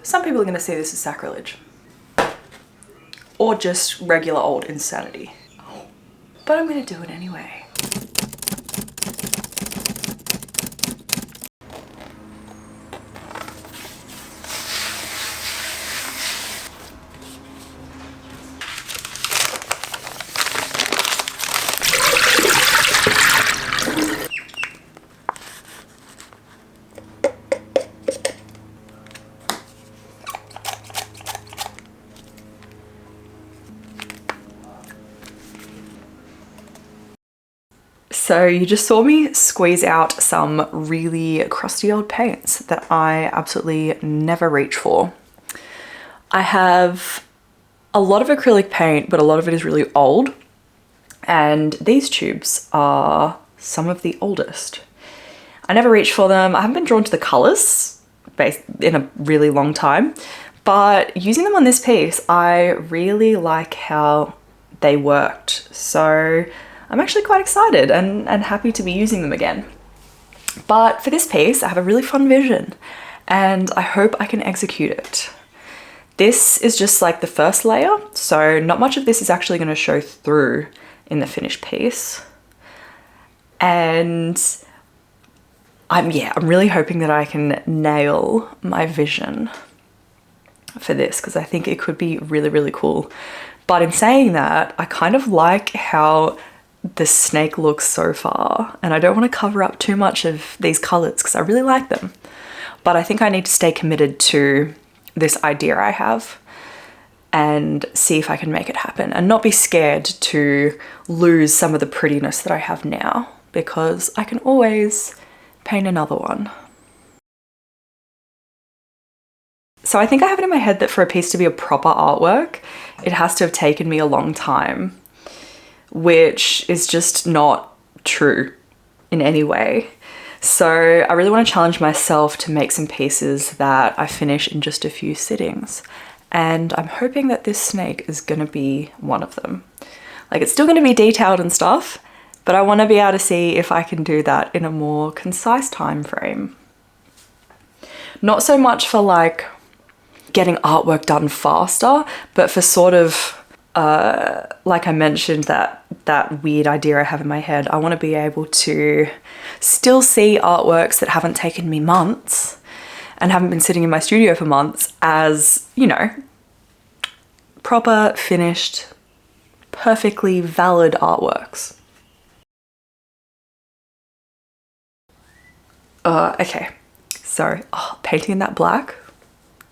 Some people are going to see this as sacrilege. Or just regular old insanity. But I'm going to do it anyway. So you just saw me squeeze out some really crusty old paints that I absolutely never reach for. I have a lot of acrylic paint, but a lot of it is really old. And these tubes are some of the oldest. I never reach for them. I haven't been drawn to the colors in a really long time, but using them on this piece, I really like how they worked. So I'm actually quite excited and happy to be using them again. But for this piece, I have a really fun vision and I hope I can execute it. This is just like the first layer, so not much of this is actually going to show through in the finished piece. And I'm really hoping that I can nail my vision for this because I think it could be really, really cool. But in saying that, I kind of like how the snake looks so far, and I don't want to cover up too much of these colors because I really like them. But I think I need to stay committed to this idea I have and see if I can make it happen and not be scared to lose some of the prettiness that I have now, because I can always paint another one. So I think I have it in my head that for a piece to be a proper artwork, it has to have taken me a long time, which is just not true in any way. So I really want to challenge myself to make some pieces that I finish in just a few sittings. And I'm hoping that this snake is going to be one of them. Like, it's still going to be detailed and stuff, but I want to be able to see if I can do that in a more concise time frame. Not so much for like getting artwork done faster, but for sort of like I mentioned, that weird idea I have in my head. I want to be able to still see artworks that haven't taken me months and haven't been sitting in my studio for months as, you know, proper, finished, perfectly valid artworks. Okay, so painting in that black,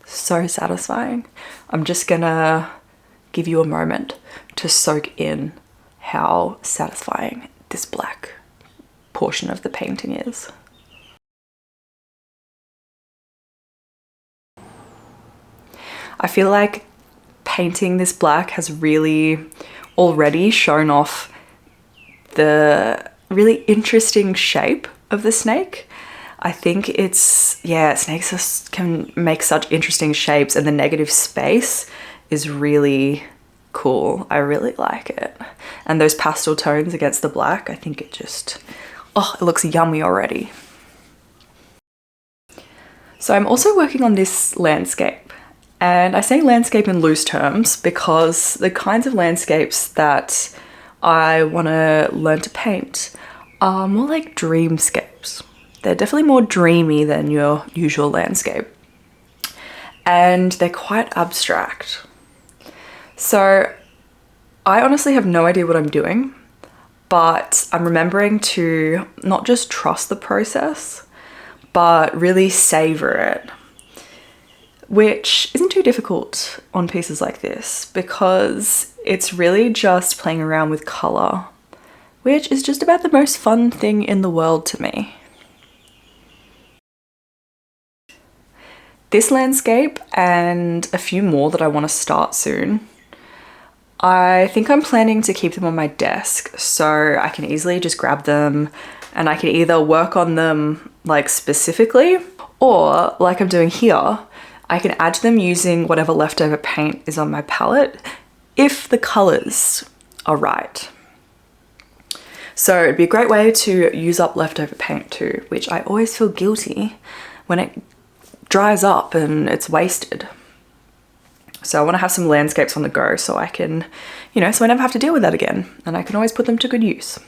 so satisfying. I'm just gonna give you a moment to soak in how satisfying this black portion of the painting is. I feel like painting this black has really already shown off the really interesting shape of the snake. I think snakes just can make such interesting shapes, and the negative space is really cool. I really like it. And those pastel tones against the black, I think it just, it looks yummy already. So I'm also working on this landscape, and I say landscape in loose terms because the kinds of landscapes that I want to learn to paint are more like dreamscapes. They're definitely more dreamy than your usual landscape, and they're quite abstract. So I honestly have no idea what I'm doing, but I'm remembering to not just trust the process, but really savor it, which isn't too difficult on pieces like this because it's really just playing around with color, which is just about the most fun thing in the world to me. This landscape and a few more that I want to start soon, I think I'm planning to keep them on my desk so I can easily just grab them and I can either work on them like specifically, or like I'm doing here, I can add to them using whatever leftover paint is on my palette if the colors are right. So it'd be a great way to use up leftover paint too, which I always feel guilty when it dries up and it's wasted. So I want to have some landscapes on the go so I can, you know, so I never have to deal with that again, and I can always put them to good use.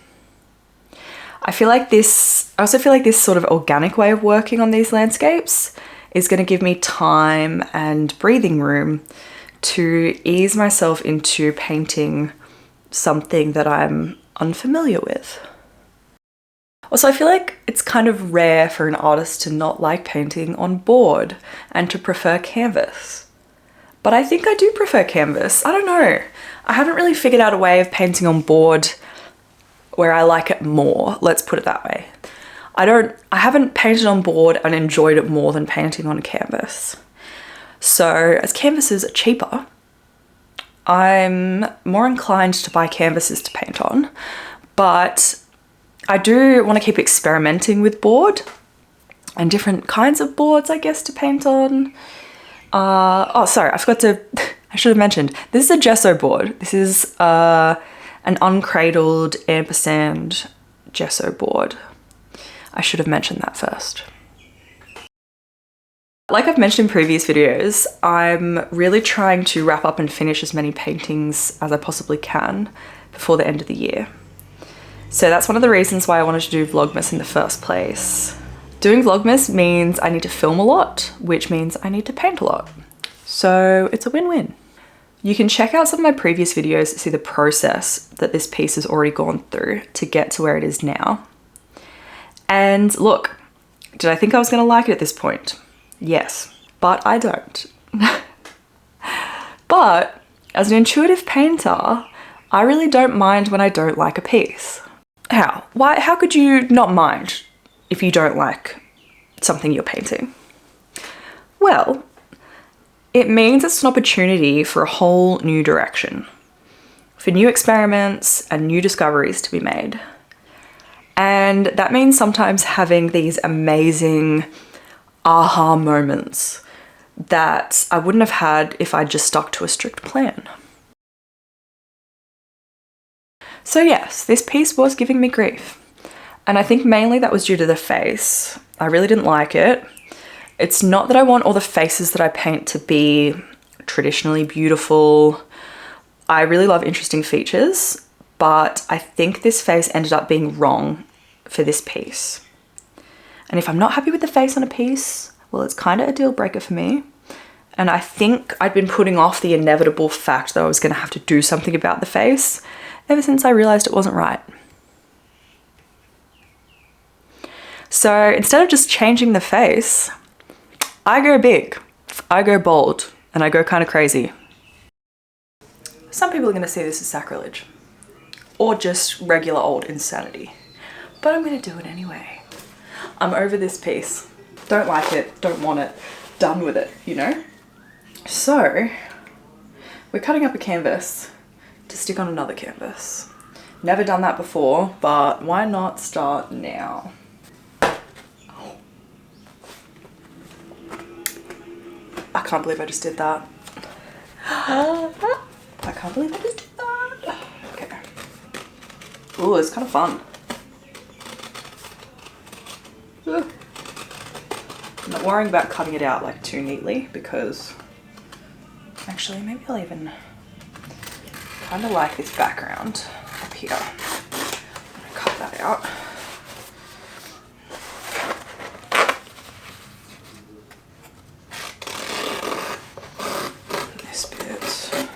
I also feel like this sort of organic way of working on these landscapes is going to give me time and breathing room to ease myself into painting something that I'm unfamiliar with. Also, I feel like it's kind of rare for an artist to not like painting on board and to prefer canvas. But I think I do prefer canvas. I don't know. I haven't really figured out a way of painting on board where I like it more. Let's put it that way. I haven't painted on board and enjoyed it more than painting on canvas. So as canvases are cheaper, I'm more inclined to buy canvases to paint on, but I do want to keep experimenting with board and different kinds of boards, I guess, to paint on. Oh, sorry, I should have mentioned, this is a gesso board. This is an uncradled ampersand gesso board. I should have mentioned that first. Like I've mentioned in previous videos, I'm really trying to wrap up and finish as many paintings as I possibly can before the end of the year. So that's one of the reasons why I wanted to do Vlogmas in the first place. Doing Vlogmas means I need to film a lot, which means I need to paint a lot. So it's a win-win. You can check out some of my previous videos to see the process that this piece has already gone through to get to where it is now. And look, did I think I was going to like it at this point? Yes, but I don't. But as an intuitive painter, I really don't mind when I don't like a piece. How? Why? How could you not mind if you don't like something you're painting? Well, it means it's an opportunity for a whole new direction, for new experiments and new discoveries to be made. And that means sometimes having these amazing aha moments that I wouldn't have had if I just stuck to a strict plan. So yes, this piece was giving me grief. And I think mainly that was due to the face. I really didn't like it. It's not that I want all the faces that I paint to be traditionally beautiful. I really love interesting features, but I think this face ended up being wrong for this piece. And if I'm not happy with the face on a piece, well, it's kind of a deal breaker for me. And I think I'd been putting off the inevitable fact that I was going to have to do something about the face ever since I realized it wasn't right. So instead of just changing the face, I go big, I go bold, and I go kind of crazy. Some people are going to see this as sacrilege or just regular old insanity, but I'm going to do it anyway. I'm over this piece. Don't like it, don't want it, done with it, you know? So we're cutting up a canvas to stick on another canvas. Never done that before, but why not start now? I can't believe I just did that. I can't believe I just did that. Okay. Ooh, it's kind of fun. Ooh. I'm not worrying about cutting it out like too neatly because actually maybe I'll even kind of like this background up here. I'm gonna cut that out. This bit.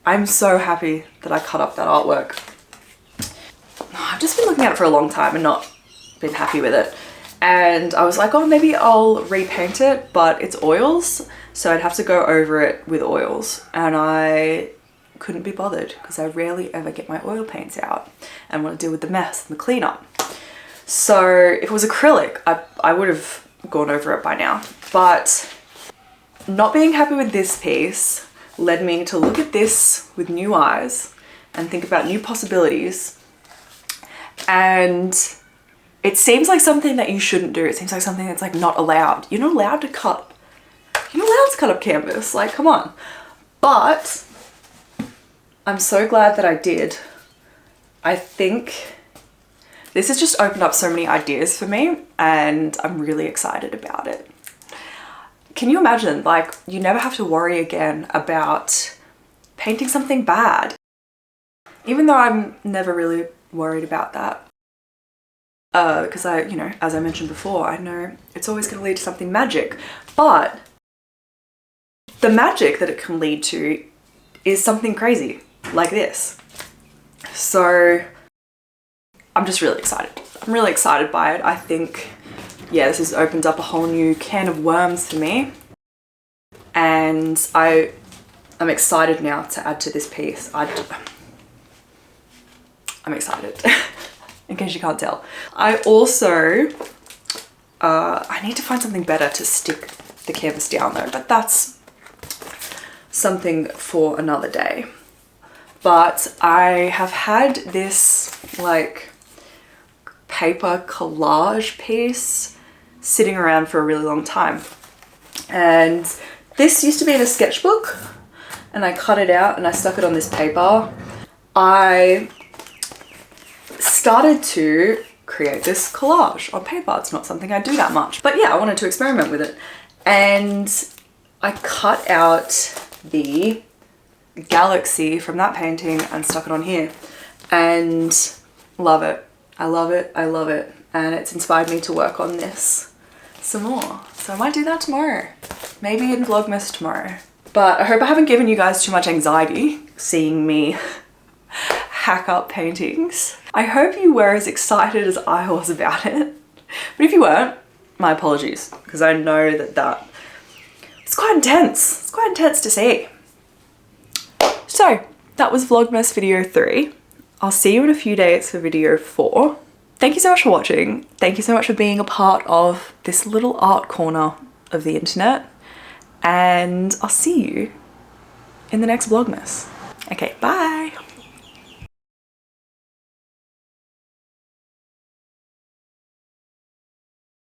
I'm so happy that I cut up that artwork. I've just been looking at it for a long time and not been happy with it. And I was like, oh, maybe I'll repaint it, but it's oils, so I'd have to go over it with oils. And I couldn't be bothered because I rarely ever get my oil paints out and want to deal with the mess and the cleanup. So if it was acrylic, I would have gone over it by now. But not being happy with this piece led me to look at this with new eyes and think about new possibilities. And it seems like something that you shouldn't do. It seems like something that's like not allowed. You're not allowed to cut up canvas, like come on. But I'm so glad that I did. I think this has just opened up so many ideas for me and I'm really excited about it. Can you imagine, like, you never have to worry again about painting something bad? Even though I'm never really worried about that. Because you know, as I mentioned before, I know it's always going to lead to something magic. But the magic that it can lead to is something crazy like this. So I'm just really excited. I'm really excited by it. I think, yeah, this has opened up a whole new can of worms for me. And I'm excited now to add to this piece. I'm excited, in case you can't tell. I also, I need to find something better to stick the canvas down though, but that's something for another day. But I have had this like paper collage piece sitting around for a really long time. And this used to be in a sketchbook and I cut it out and I stuck it on this paper. I started to create this collage on paper. It's not something I do that much, but yeah, I wanted to experiment with it. And I cut out the galaxy from that painting and stuck it on here and love it. I love it. I love it. And it's inspired me to work on this some more. So I might do that tomorrow, maybe in Vlogmas tomorrow. But I hope I haven't given you guys too much anxiety seeing me hack up paintings. I hope you were as excited as I was about it. But if you weren't, my apologies, because I know that it's quite intense. It's quite intense to see. So that was Vlogmas video 3. I'll see you in a few days for video 4. Thank you so much for watching. Thank you so much for being a part of this little art corner of the internet. And I'll see you in the next Vlogmas. Okay, bye.